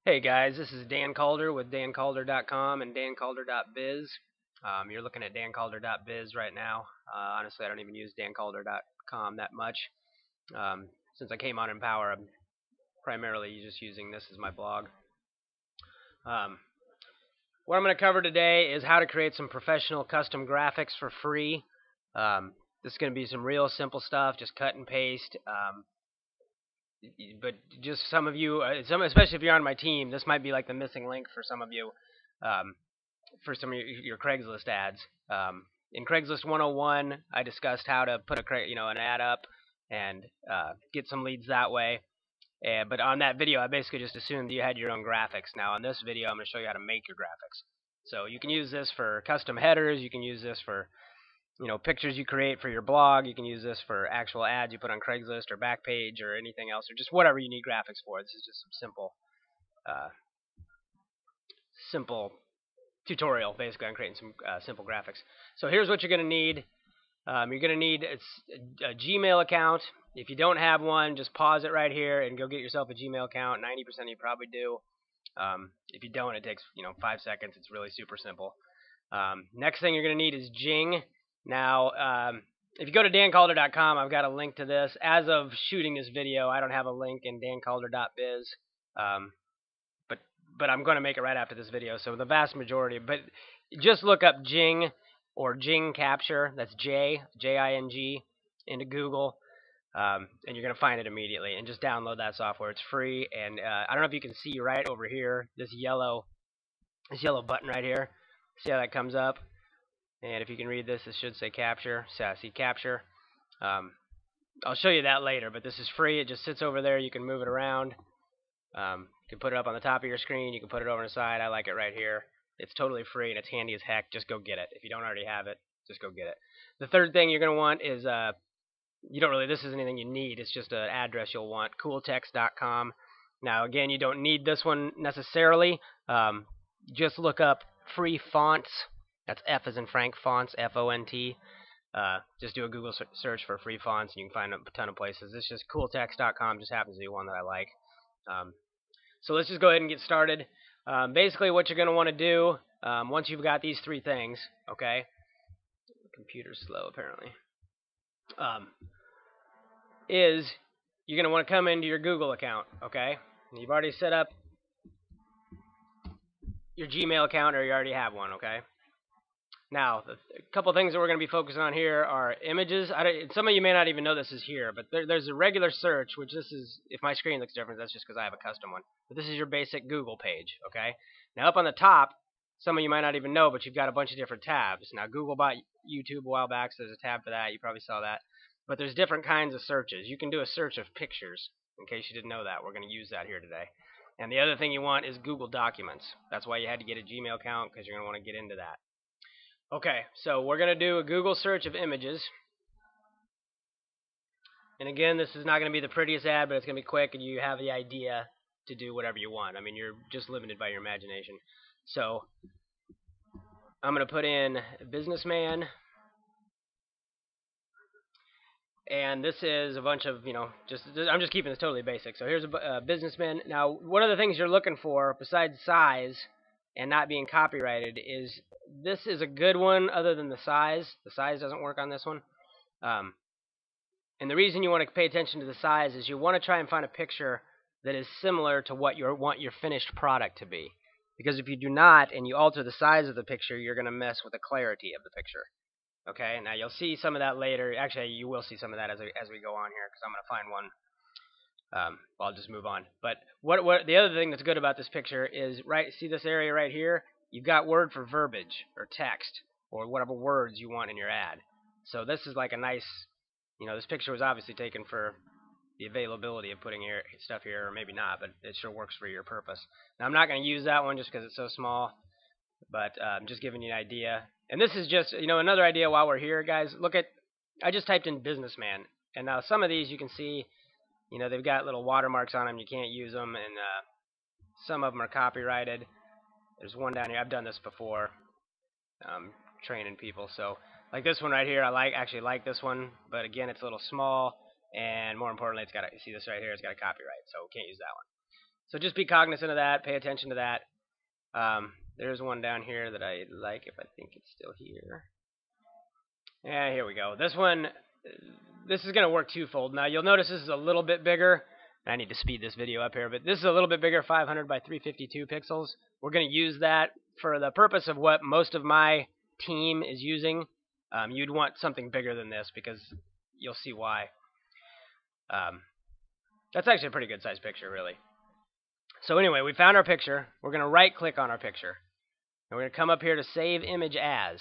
Hey guys, this is Dan Calder with dancalder.com and dancalder.biz. You're looking at dancalder.biz right now. Honestly, I don't even use dancalder.com that much. Since I came on Empower, I'm primarily just using this as my blog. What I'm going to cover today is how to create some professional custom graphics for free. This is going to be some real simple stuff, just cut and paste. But just some of you, especially if you're on my team, this might be like the missing link for some of you, for some of your Craigslist ads. In Craigslist 101, I discussed how to put an ad up and get some leads that way. But on that video, I basically just assumed you had your own graphics. Now, on this video, I'm going to show you how to make your graphics. So you can use this for custom headers. You can use this for pictures you create for your blog. You can use this for actual ads you put on Craigslist or Backpage or anything else, or just whatever you need graphics for. This is just some simple tutorial, basically, on creating some simple graphics. So here's what you're going to need. You're going to need a Gmail account. If you don't have one, just pause it right here and go get yourself a Gmail account. 90% of you probably do. If you don't, it takes 5 seconds. It's really super simple. Next thing you're going to need is Jing. Now, if you go to dancalder.com, I've got a link to this. As of shooting this video, I don't have a link in dancalder.biz, but I'm going to make it right after this video. So the vast majority, but just look up Jing or Jing Capture. That's J-I-N-G into Google, and you're going to find it immediately. And just download that software. It's free. And I don't know if you can see right over here this yellow button right here. See how that comes up? And if you can read this, it should say capture. See capture. I'll show you that later, but this is free. It just sits over there. You can move it around. You can put it up on the top of your screen. You can put it over on the side. I like it right here. It's totally free, and it's handy as heck. Just go get it. If you don't already have it, just go get it. The third thing you're going to want is, this isn't anything you need. It's just an address you'll want, cooltext.com. Now, again, you don't need this one necessarily. Just look up free fonts. That's F as in Frank fonts, F-O-N-T. Just do a Google search for free fonts, and you can find a ton of places. This is just cooltext.com. Just happens to be one that I like. So let's just go ahead and get started. Basically, what you're going to want to do, once you've got these three things, okay? The computer's slow, apparently. Is you're going to want to come into your Google account, okay? And you've already set up your Gmail account, or you already have one, okay? Now, a couple things that we're going to be focusing on here are images. Some of you may not even know this is here, but there's a regular search, which this is, if my screen looks different, that's just because I have a custom one. But this is your basic Google page, okay? Now, up on the top, some of you might not even know, but you've got a bunch of different tabs. Now, Google bought YouTube a while back, so there's a tab for that. You probably saw that. But there's different kinds of searches. You can do a search of pictures, in case you didn't know that. We're going to use that here today. And the other thing you want is Google Documents. That's why you had to get a Gmail account, because you're going to want to get into that. Okay, so we're going to do a Google search of images. And again, this is not going to be the prettiest ad, but it's going to be quick, and you have the idea to do whatever you want. I mean, you're just limited by your imagination. So I'm going to put in businessman. And this is a bunch of, I'm just keeping this totally basic. So here's a businessman. Now, one of the things you're looking for, besides size and not being copyrighted, is this is a good one other than the size. The size doesn't work on this one. And the reason you want to pay attention to the size is you want to try and find a picture that is similar to what you want your finished product to be. Because if you do not, and you alter the size of the picture, you're going to mess with the clarity of the picture. Okay, now you'll see some of that later. Actually, you will see some of that as we go on here, because I'm going to find one. I'll just move on. But what the other thing that's good about this picture is, see this area right here? You've got word for verbiage or text or whatever words you want in your ad. So this is like a nice, this picture was obviously taken for the availability of putting your stuff here, or maybe not, but it sure works for your purpose. Now, I'm not going to use that one just because it's so small, but I'm just giving you an idea. And this is just, another idea while we're here, guys. Look at, I just typed in businessman, and now some of these you can see, they've got little watermarks on them. You can't use them, and some of them are copyrighted. There's one down here. I've done this before, training people. So, like this one right here, I actually like this one, but again, it's a little small, and more importantly, you see this right here, it's got a copyright, so we can't use that one. So just be cognizant of that. Pay attention to that. There's one down here that I like, if I think it's still here. Yeah, here we go. This is going to work twofold. Now, you'll notice this is a little bit bigger. I need to speed this video up here, but this is a little bit bigger, 500 by 352 pixels. We're going to use that for the purpose of what most of my team is using. You'd want something bigger than this because you'll see why. That's actually a pretty good size picture, really. So anyway, we found our picture. We're going to right-click on our picture. And we're going to come up here to Save Image As.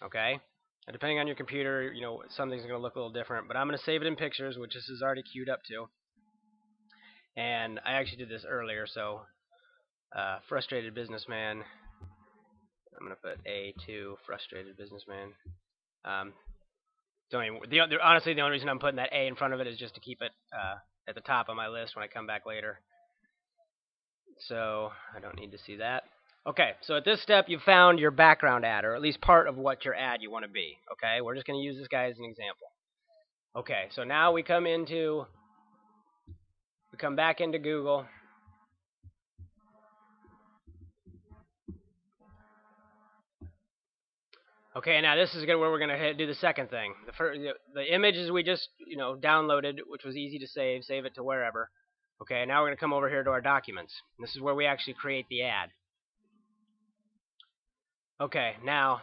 Okay? And depending on your computer, you know, something's going to look a little different. But I'm going to save it in Pictures, which this is already queued up to. And I actually did this earlier, so Frustrated Businessman. I'm going to put A2, Frustrated Businessman. Honestly, the only reason I'm putting that A in front of it is just to keep it at the top of my list when I come back later. So I don't need to see that. Okay, so at this step, you've found your background ad, or at least part of what your ad you want to be. Okay, we're just going to use this guy as an example. Okay, so now we come back into Google. Okay, now this is where we're going to do the second thing. The images we just downloaded, which was easy to save it to wherever. Okay, now we're going to come over here to our documents. This is where we actually create the ad. Okay, now,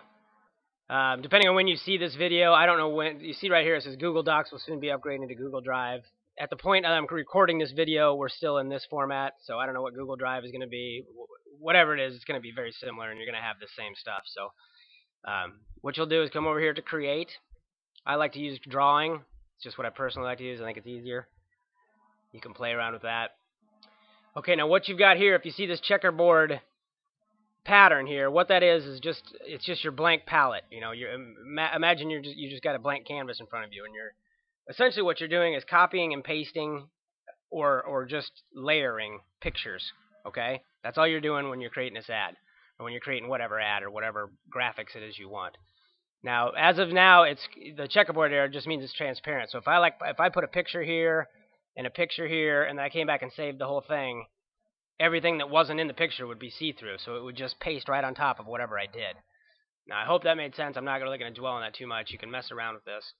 depending on when you see this video, I don't know when. You see right here it says Google Docs will soon be upgrading to Google Drive. At the point I'm recording this video, we're still in this format, so I don't know what Google Drive is going to be. Whatever it is, it's going to be very similar, and you're going to have the same stuff. So what you'll do is come over here to Create. I like to use Drawing. It's just what I personally like to use. I think it's easier. You can play around with that. Okay, now what you've got here, if you see this checkerboard pattern here, what that is it's just your blank palette. You know, imagine you just got a blank canvas in front of you, and essentially what you're doing is copying and pasting or just layering pictures. Okay, that's all you're doing when you're creating this ad, or when you're creating whatever ad or whatever graphics it is you want. Now, as of now, the checkerboard there just means it's transparent. So if I put a picture here and a picture here, and then I came back and saved the whole thing, everything that wasn't in the picture would be see-through, so it would just paste right on top of whatever I did. Now, I hope that made sense. I'm not really going to dwell on that too much. You can mess around with this.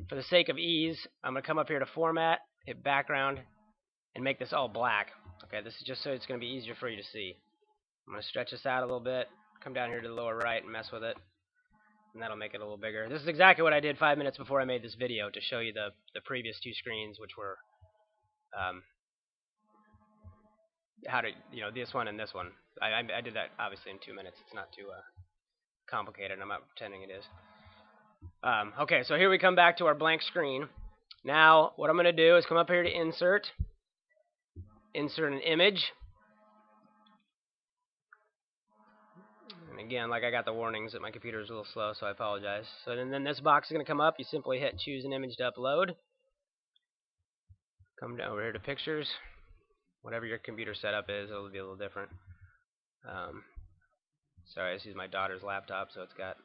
For the sake of ease, I'm going to come up here to Format, hit Background, and make this all black. Okay, this is just so it's going to be easier for you to see. I'm going to stretch this out a little bit, come down here to the lower right and mess with it, and that'll make it a little bigger. This is exactly what I did 5 minutes before I made this video to show you the previous two screens, which were how to, this one and this one. I did that obviously in 2 minutes. It's not too complicated. I'm not pretending it is. Okay, so here we come back to our blank screen. Now, what I'm going to do is come up here to Insert an image. And again, like I got the warnings that my computer is a little slow, so I apologize. So then this box is going to come up. You simply hit Choose an Image to Upload. Come down over here to Pictures. Whatever your computer setup is, it'll be a little different. Sorry, this is my daughter's laptop, so it's got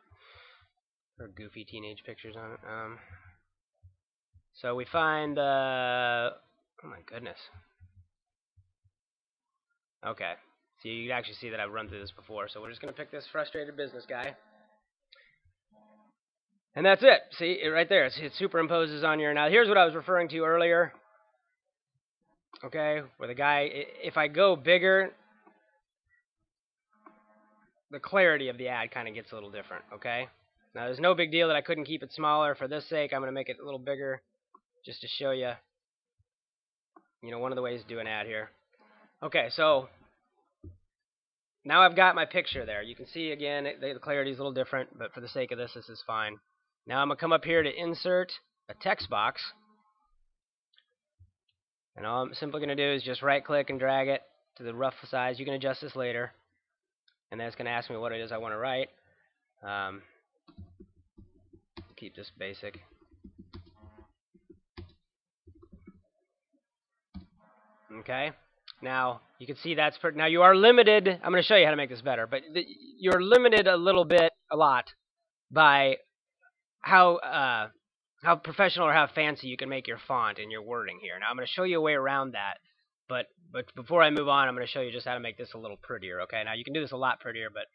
her goofy teenage pictures on it. So we find oh my goodness. Okay, so you can actually see that I've run through this before. So we're just going to pick this Frustrated Business guy. And that's it. See, right there. It superimposes on your... Now, here's what I was referring to earlier. Okay, where the guy... If I go bigger, the clarity of the ad kind of gets a little different, okay? Now, there's no big deal that I couldn't keep it smaller. For this sake, I'm going to make it a little bigger just to show you, one of the ways to do an ad here. Okay, so now I've got my picture there. You can see, again, the clarity is a little different, but for the sake of this is fine. Now I'm going to come up here to Insert a Text Box. And all I'm simply going to do is just right-click and drag it to the rough size. You can adjust this later. And then it's going to ask me what it is I want to write. Keep this basic. Okay. Now, you can see that's... Now, you are limited... I'm going to show you how to make this better. But you're limited a lot, by how professional or how fancy you can make your font and your wording here. Now, I'm going to show you a way around that. But before I move on, I'm going to show you just how to make this a little prettier. Okay, now you can do this a lot prettier, but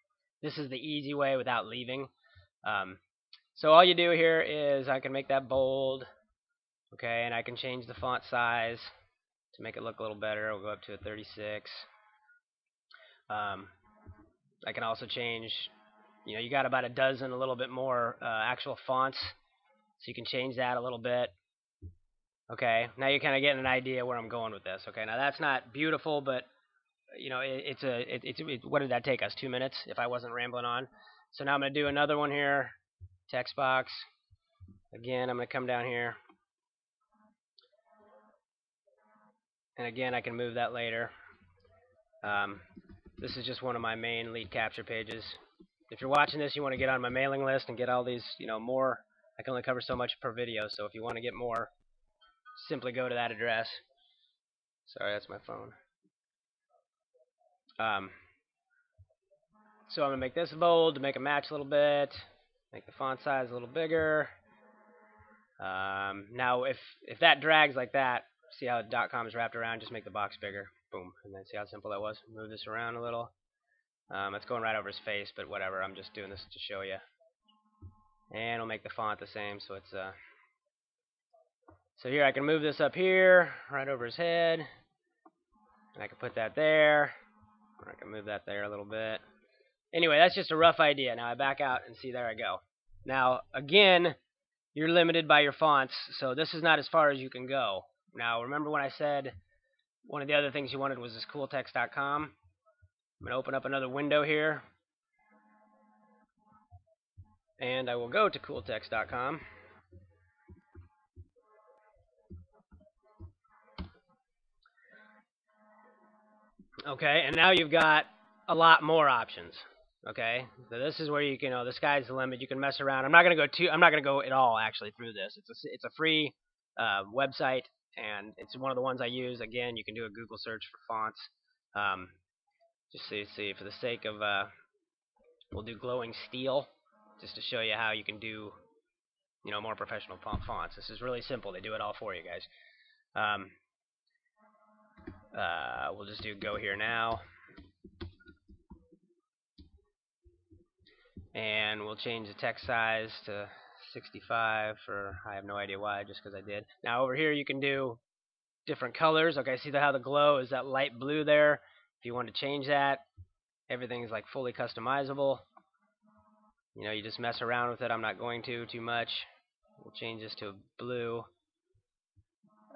this is the easy way without leaving. So all you do here is I can make that bold, okay, and I can change the font size to make it look a little better. We'll go up to a 36. I can also change, you got about a little bit more actual fonts, so you can change that a little bit. Okay, now you're kind of getting an idea where I'm going with this. Okay, now that's not beautiful, but what did that take us? 2 minutes if I wasn't rambling on. So now I'm going to do another one here. Text box. Again, I'm going to come down here. And again, I can move that later. This is just one of my main lead capture pages. If you're watching this, you want to get on my mailing list and get all these, more. I can only cover so much per video, so if you want to get more, simply go to that address. Sorry, that's my phone. So I'm going to make this bold to make it match a little bit. Make the font size a little bigger. Now, if that drags like that, see how .com is wrapped around, just make the box bigger. Boom. And then see how simple that was? Move this around a little. It's going right over his face, but whatever. I'm just doing this to show you. And we'll make the font the same, so it's so here I can move this up here, right over his head. And I can put that there. Or I can move that there a little bit. Anyway, that's just a rough idea. Now I back out and see, there I go. Now, again, you're limited by your fonts, so this is not as far as you can go. Now, remember when I said one of the other things you wanted was this cooltext.com? I'm going to open up another window here. And I will go to cooltext.com. Okay, and now you've got a lot more options. Okay, so this is where you can, the sky's the limit. You can mess around. I'm not going to go at all actually through this. It's a free website, and it's one of the ones I use. Again, you can do a Google search for fonts. Just so you see, for the sake of, we'll do glowing steel, just to show you how you can do, more professional fonts. This is really simple. They do it all for you guys. We'll just do go here now. And we'll change the text size to 65 for, I have no idea why, just because I did. Now over here you can do different colors. Okay, see how the glow is that light blue there? If you want to change that, everything is like fully customizable. You just mess around with it. I'm not going to too much. We'll change this to blue.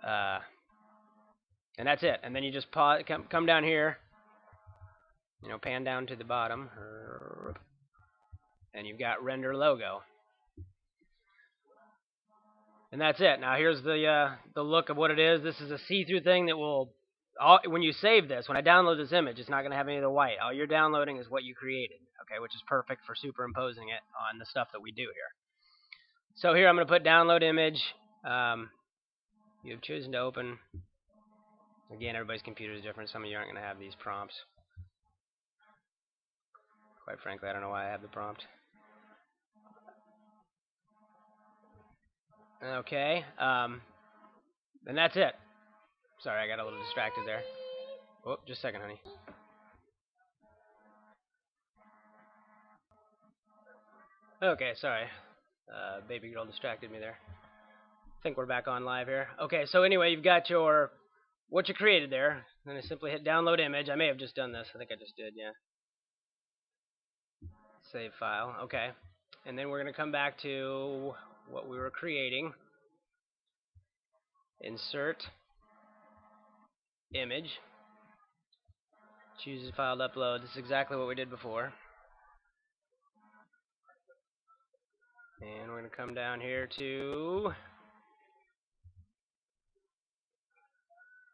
And that's it. And then you just pause, come down here, pan down to the bottom. And you've got render logo. And that's it. Now here's the look of what it is. This is a see-through thing that will, when you save this, when I download this image, it's not going to have any of the white. All you're downloading is what you created, okay, which is perfect for superimposing it on the stuff that we do here. So here I'm going to put download image. You've chosen to open. Again, everybody's computer is different. Some of you aren't going to have these prompts. Quite frankly, I don't know why I have the prompt. Okay, and that's it. Sorry, I got a little distracted there. Oh, just a second, honey. Okay, sorry. Baby girl distracted me there. I think we're back on live here. Okay, so anyway, you've got what you created there. Then I simply hit download image. I may have just done this. I think I just did, yeah. Save file. Okay. And then we're going to come back to what we were creating. Insert image. Choose the file to upload. This is exactly what we did before. And we're going to come down here to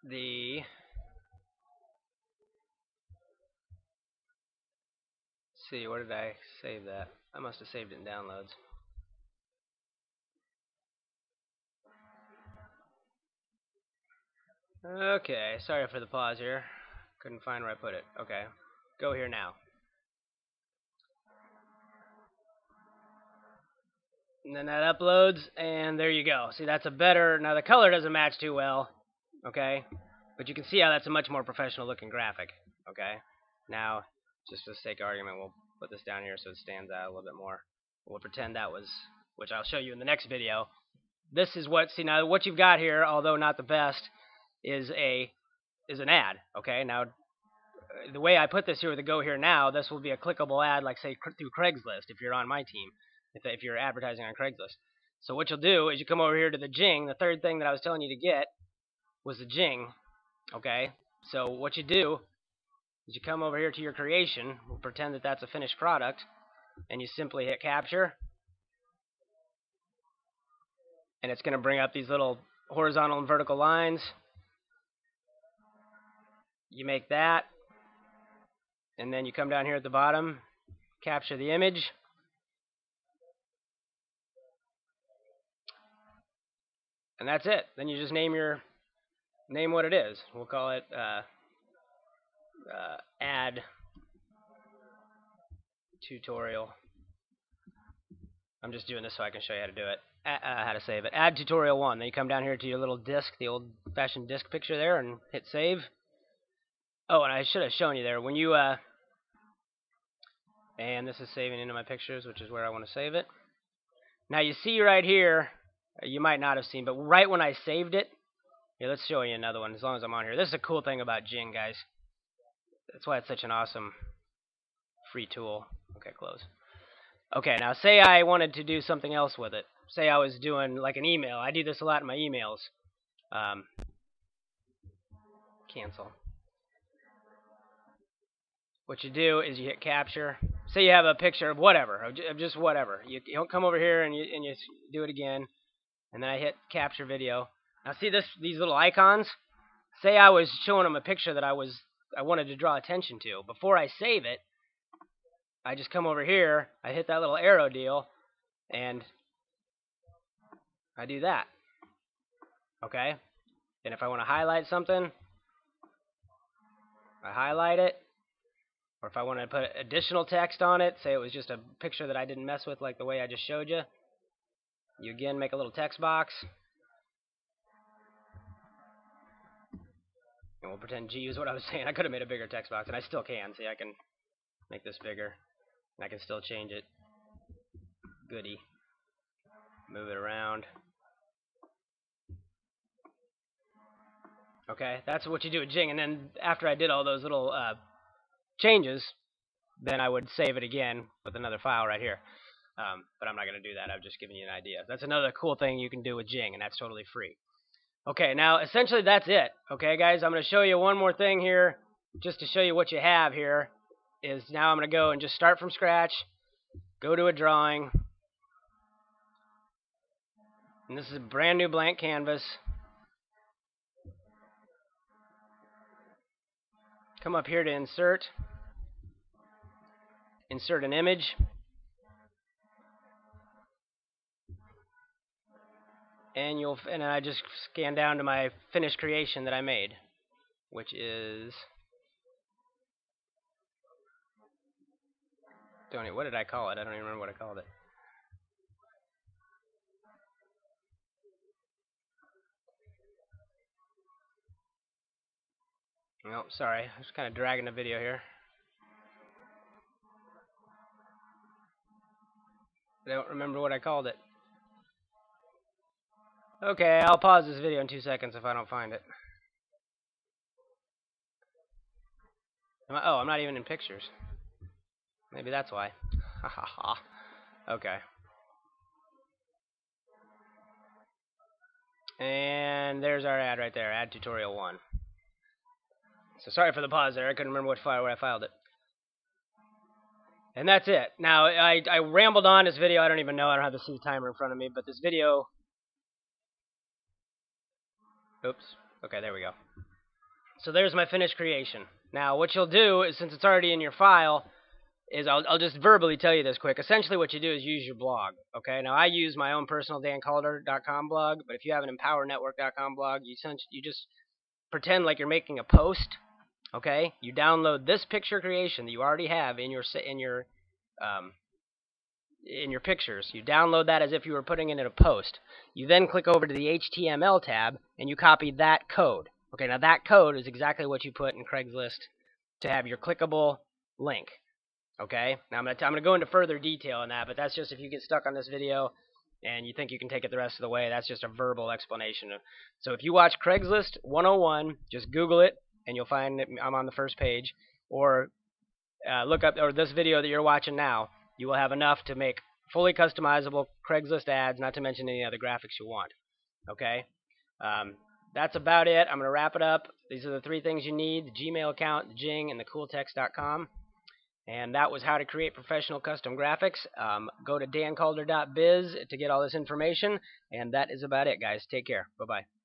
the see, where did I save that? I must have saved it in downloads. Okay, sorry for the pause here. Couldn't find where I put it. Okay, go here now. And then that uploads, and there you go. See, that's a better, now the color doesn't match too well, okay? But you can see how that's a much more professional looking graphic. Okay. Now, just for the sake of argument, we'll put this down here so it stands out a little bit more. We'll pretend that was, which I'll show you in the next video. This is what, see now what you've got here, although not the best, is an ad. Okay. Now, the way I put this here with the Go Here Now, this will be a clickable ad, like say through Craigslist if you're on my team, if you're advertising on Craigslist. So what you'll do is you come over here to the Jing. The third thing that I was telling you to get was the Jing. Okay. So what you do is you come over here to your creation. We'll pretend that that's a finished product, and you simply hit capture, and it's going to bring up these little horizontal and vertical lines. You make that, and then you come down here at the bottom, capture the image, and that's it. Then you just name what it is. We'll call it ad tutorial. I'm just doing this so I can show you how to do it, how to save it. Ad tutorial 1. Then you come down here to your little disk, the old-fashioned disk picture there, and hit save. Oh, and I should have shown you there when you and this is saving into my pictures, which is where I want to save it. Now you see right here, you might not have seen, but right when I saved it, here, let's show you another one as long as I'm on here. This is a cool thing about Jing, guys. That's why it's such an awesome free tool. Okay, close. Okay, now say I wanted to do something else with it. Say I was doing like an email. I do this a lot in my emails. Cancel. What you do is you hit capture. Say you have a picture of whatever, of just whatever. You don't come over here and you do it again, and then I hit capture video. Now see these little icons? Say I was showing them a picture that I wanted to draw attention to. Before I save it, I just come over here, I hit that little arrow deal, and I do that. Okay? And if I want to highlight something, I highlight it. Or if I want to put additional text on it, say it was just a picture that I didn't mess with like the way I just showed you, you again make a little text box. And we'll pretend G is what I was saying. I could have made a bigger text box, and I still can. See, I can make this bigger, and I can still change it. Goody. Move it around. Okay, that's what you do with Jing. And then after I did all those little changes, then I would save it again with another file right here. But I'm not going to do that. I've just given you an idea. That's another cool thing you can do with Jing, and that's totally free. Okay, now essentially that's it. Okay, guys, I'm going to show you one more thing here, just to show you what you have here. Is now I'm going to go and just start from scratch, go to a drawing, and this is a brand new blank canvas. Come up here to insert an image. And I just scan down to my finished creation that I made, which is what did I call it? I don't even remember what I called it. Oh, sorry, I was kind of dragging the video here. I don't remember what I called it. Okay, I'll pause this video in 2 seconds if I don't find it. Oh, I'm not even in pictures. Maybe that's why. Ha ha ha. Okay. And there's our ad right there, ad tutorial 1. So sorry for the pause there. I couldn't remember where I filed it. And that's it. Now, I rambled on this video. I don't even know. I don't have the C timer in front of me. But this video... Oops. Okay, there we go. So there's my finished creation. Now, what you'll do is, since it's already in your file, is I'll just verbally tell you this quick. Essentially, what you do is use your blog. Okay. Now, I use my own personal dancalder.com blog. But if you have an empowernetwork.com blog, you just pretend like you're making a post. Okay. You download this picture creation that you already have in your pictures. You download that as if you were putting it in a post. You then click over to the HTML tab and you copy that code. Okay, now that code is exactly what you put in Craigslist to have your clickable link. Okay, now I'm gonna go into further detail on that, but that's just if you get stuck on this video and you think you can take it the rest of the way. That's just a verbal explanation. So if you watch Craigslist 101, just Google it and you'll find that I'm on the first page, or look up, or this video that you're watching now, you will have enough to make fully customizable Craigslist ads, not to mention any other graphics you want. Okay, that's about it. I'm going to wrap it up. These are the 3 things you need: the Gmail account, the Jing, and the cooltext.com. And that was how to create professional custom graphics. Go to dancalder.biz to get all this information. And that is about it, guys. Take care. Bye-bye.